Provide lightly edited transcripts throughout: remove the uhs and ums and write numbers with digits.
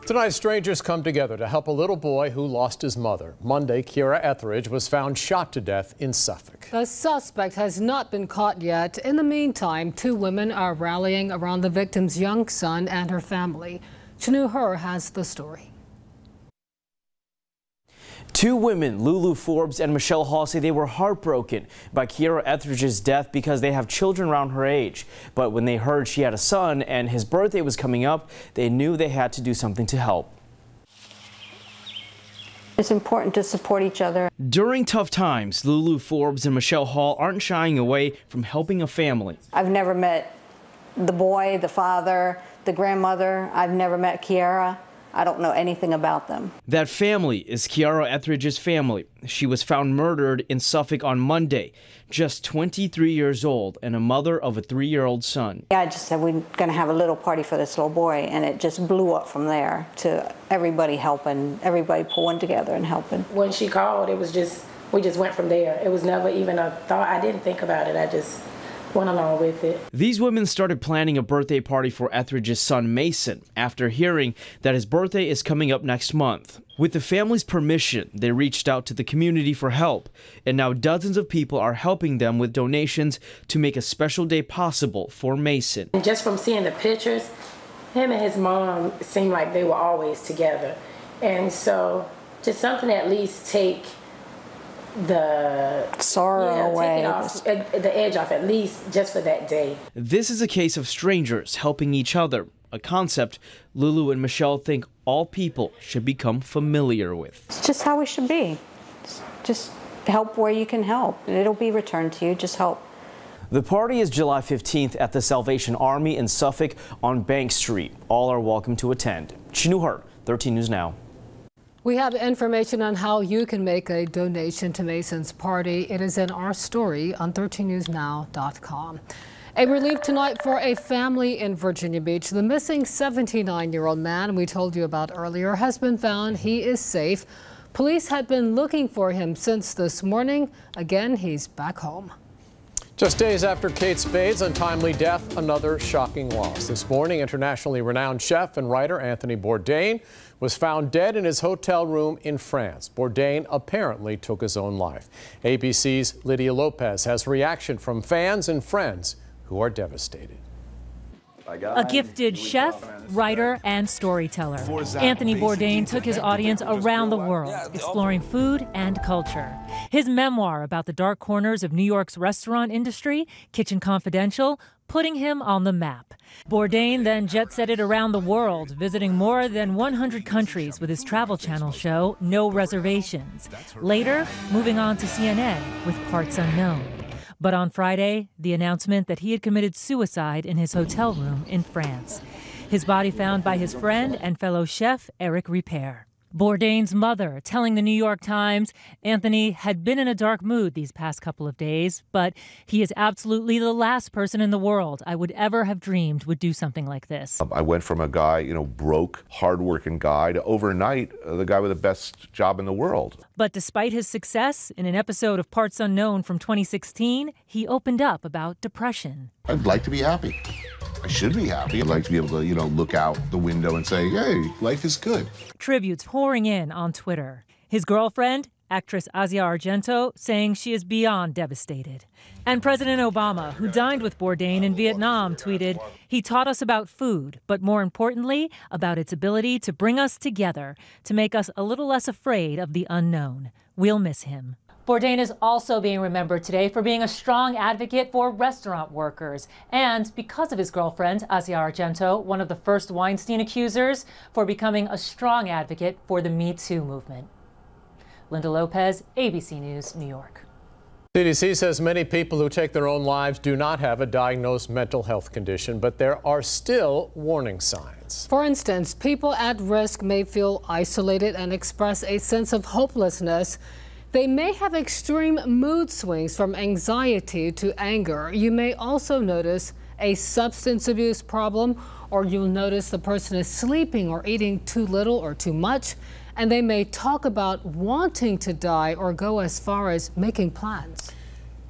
Tonight, strangers come together to help a little boy who lost his mother. Monday, Kiara Etheridge was found shot to death in Suffolk. The suspect has not been caught yet. In the meantime, two women are rallying around the victim's young son and her family. Chanu Hur has the story. Two women, Lulu Forbes and Michelle Hall, say they were heartbroken by Kiara Etheridge's death because they have children around her age. But when they heard she had a son and his birthday was coming up, they knew they had to do something to help. It's important to support each other. During tough times, Lulu Forbes and Michelle Hall aren't shying away from helping a family. I've never met the boy, the father, the grandmother. I've never met Kiara. I don't know anything about them. That family is Kiara Etheridge's family. She was found murdered in Suffolk on Monday, just 23 years old and a mother of a 3-year-old son. I just said we're going to have a little party for this little boy, and it just blew up from there to everybody helping, everybody pulling together and helping. When she called, it was just, we just went from there. It was never even a thought. I didn't think about it. I just went along with it. These women started planning a birthday party for Etheridge's son Mason after hearing that his birthday is coming up next month. With the family's permission, they reached out to the community for help, and now dozens of people are helping them with donations to make a special day possible for Mason. And just from seeing the pictures, him and his mom seemed like they were always together. And so just something to at least take the sorrow away, the edge off, at least just for that day. This is a case of strangers helping each other, a concept Lulu and Michelle think all people should become familiar with. It's just how we should be. Just help where you can help, and it'll be returned to you. Just help. The party is July 15th at the Salvation Army in Suffolk on Bank Street. All are welcome to attend. Chanu Hur, 13 News Now. We have information on how you can make a donation to Mason's party. It is in our story on 13newsnow.com. A relief tonight for a family in Virginia Beach. The missing 79-year-old man we told you about earlier has been found. He is safe. Police had been looking for him since this morning. Again, he's back home. Just days after Kate Spade's untimely death, another shocking loss. This morning, internationally renowned chef and writer Anthony Bourdain was found dead in his hotel room in France. Bourdain apparently took his own life. ABC's Lydia Lopez has reaction from fans and friends who are devastated. A gifted chef, writer, and storyteller, Anthony Bourdain took his audience around the world, exploring food and culture. His memoir about the dark corners of New York's restaurant industry, Kitchen Confidential, putting him on the map. Bourdain then jet-setted around the world, visiting more than 100 countries with his Travel Channel show, No Reservations. Later, moving on to CNN with Parts Unknown. But on Friday, the announcement that he had committed suicide in his hotel room in France. His body found by his friend and fellow chef, Eric Ripert. Bourdain's mother telling the New York Times Anthony had been in a dark mood these past couple of days, but he is absolutely the last person in the world I would ever have dreamed would do something like this. I went from a guy, broke, hardworking guy, to overnight the guy with the best job in the world. But despite his success, in an episode of Parts Unknown from 2016, he opened up about depression. I'd like to be happy. I should be happy. I'd like to be able to, look out the window and say, hey, life is good. Tributes pouring in on Twitter. His girlfriend, actress Asia Argento, saying she is beyond devastated. And President Obama, who dined with Bourdain in Vietnam, tweeted, "He taught us about food, but more importantly, about its ability to bring us together, to make us a little less afraid of the unknown. We'll miss him." Bourdain is also being remembered today for being a strong advocate for restaurant workers. And because of his girlfriend, Asia Argento, one of the first Weinstein accusers, for becoming a strong advocate for the Me Too movement. Linda Lopez, ABC News, New York. CDC says many people who take their own lives do not have a diagnosed mental health condition, but there are still warning signs. For instance, people at risk may feel isolated and express a sense of hopelessness. They may have extreme mood swings from anxiety to anger. You may also notice a substance abuse problem, or you'll notice the person is sleeping or eating too little or too much, and they may talk about wanting to die or go as far as making plans.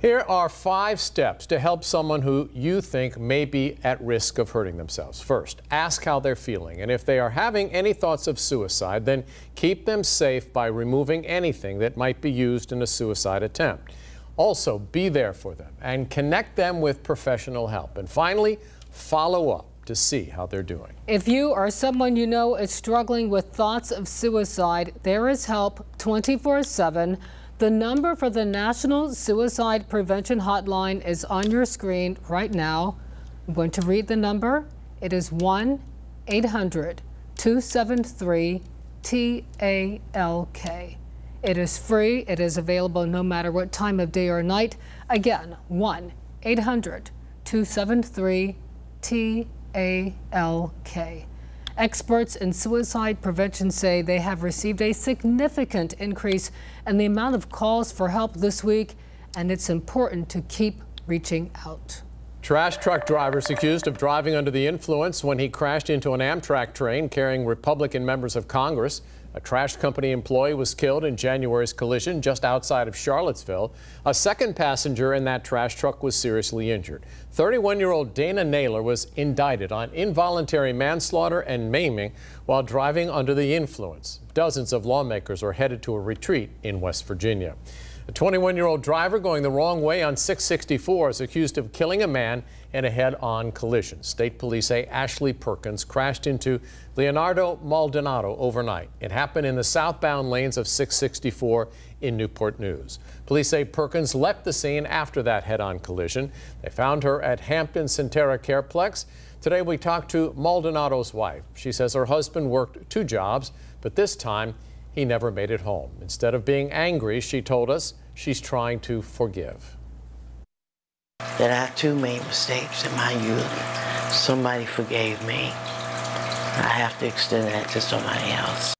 Here are 5 steps to help someone who you think may be at risk of hurting themselves. First, ask how they're feeling, and if they are having any thoughts of suicide, then keep them safe by removing anything that might be used in a suicide attempt. Also, be there for them and connect them with professional help. And finally, follow up to see how they're doing. If you or someone you know is struggling with thoughts of suicide, there is help 24/7. The number for the National Suicide Prevention Hotline is on your screen right now. I'm going to read the number. It is 1-800-273-TALK. It is free. It is available no matter what time of day or night. Again, 1-800-273-TALK. Experts in suicide prevention say they have received a significant increase in the amount of calls for help this week, and it's important to keep reaching out. Trash truck drivers accused of driving under the influence when he crashed into an Amtrak train carrying Republican members of Congress. A trash company employee was killed in January's collision just outside of Charlottesville. A second passenger in that trash truck was seriously injured. 31-year-old Dana Naylor was indicted on involuntary manslaughter and maiming while driving under the influence. Dozens of lawmakers are headed to a retreat in West Virginia. A 21-year-old driver going the wrong way on 664 is accused of killing a man in a head-on collision. State police say Ashley Perkins crashed into Leonardo Maldonado overnight. It happened in the southbound lanes of 664 in Newport News. Police say Perkins left the scene after that head-on collision. They found her at Hampton Centera Careplex. Today we talked to Maldonado's wife. She says her husband worked 2 jobs, but this time he never made it home. Instead of being angry, she told us she's trying to forgive. That I too made mistakes in my youth. Somebody forgave me. I have to extend that to somebody else.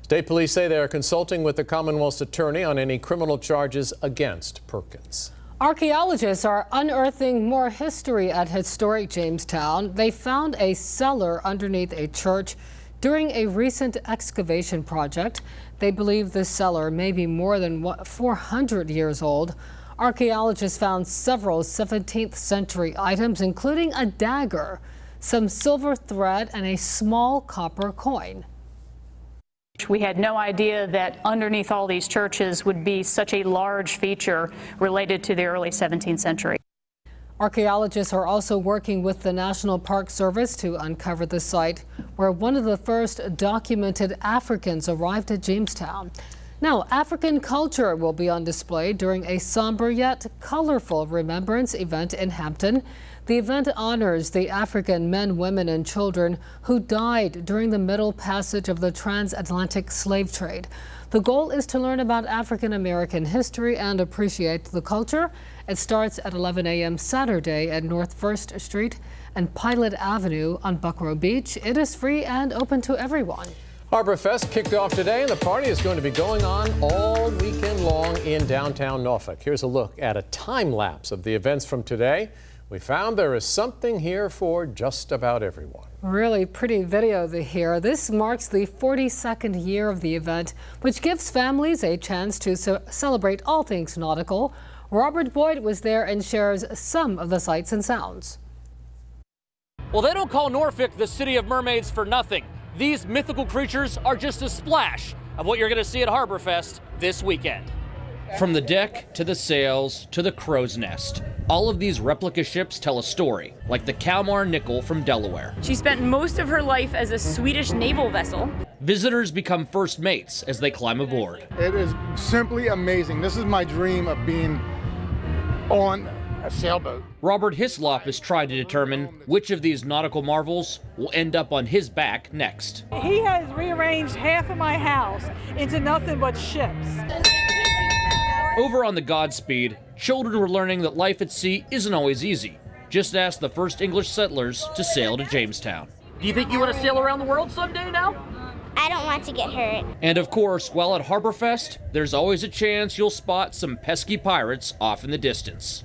State police say they are consulting with the Commonwealth's attorney on any criminal charges against Perkins. Archaeologists are unearthing more history at historic Jamestown. They found a cellar underneath a church during a recent excavation project. They believe this cellar may be more than 400 years old. Archaeologists found several 17th century items, including a dagger, some silver thread, and a small copper coin. We had no idea that underneath all these churches would be such a large feature related to the early 17th century. Archaeologists are also working with the National Park Service to uncover the site where one of the first documented Africans arrived at Jamestown. Now, African culture will be on display during a somber yet colorful remembrance event in Hampton. The event honors the African men, women, and children who died during the Middle Passage of the transatlantic slave trade. The goal is to learn about African American history and appreciate the culture. It starts at 11 a.m. Saturday at North 1st Street and Pilot Avenue on Buckrow Beach. It is free and open to everyone. Harborfest kicked off today, and the party is going to be going on all weekend long in downtown Norfolk. Here's a look at a time lapse of the events from today. We found there is something here for just about everyone. Really pretty video here. This marks the 42nd year of the event, which gives families a chance to celebrate all things nautical. Robert Boyd was there and shares some of the sights and sounds. Well, they don't call Norfolk the city of mermaids for nothing. These mythical creatures are just a splash of what you're going to see at Harborfest this weekend. From the deck to the sails to the crow's nest, all of these replica ships tell a story, like the Kalmar Nickel from Delaware. She spent most of her life as a Swedish naval vessel. Visitors become first mates as they climb aboard. It is simply amazing. This is my dream of being on a sailboat. Robert Hislop is trying to determine which of these nautical marvels will end up on his back next. He has rearranged half of my house into nothing but ships. Over on the Godspeed, children were learning that life at sea isn't always easy. Just ask the first English settlers to sail to Jamestown. Do you think you want to sail around the world someday now? I don't want to get hurt. And of course, while at Harborfest, there's always a chance you'll spot some pesky pirates off in the distance.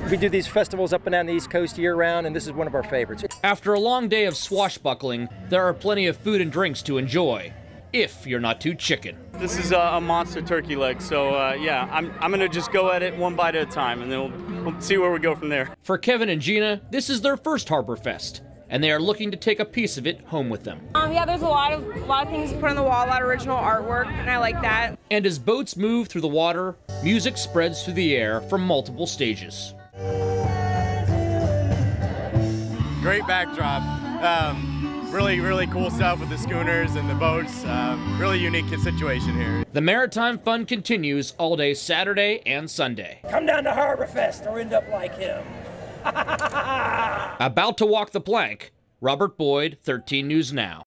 We do these festivals up and down the East Coast year-round, and this is one of our favorites. After a long day of swashbuckling, there are plenty of food and drinks to enjoy. if you're not too chicken. This is a monster turkey leg, so yeah, I'm gonna just go at it one bite at a time, and then we'll see where we go from there. For Kevin and Gina, this is their first Harborfest, and they are looking to take a piece of it home with them. Yeah, there's a lot of things to put on the wall, a lot of original artwork, and I like that. And as boats move through the water, music spreads through the air from multiple stages. Great backdrop. Really cool stuff with the schooners and the boats. Really unique situation here. The Maritime Fun continues all day Saturday and Sunday. Come down to Harborfest or end up like him. About to walk the plank, Robert Boyd, 13 News Now.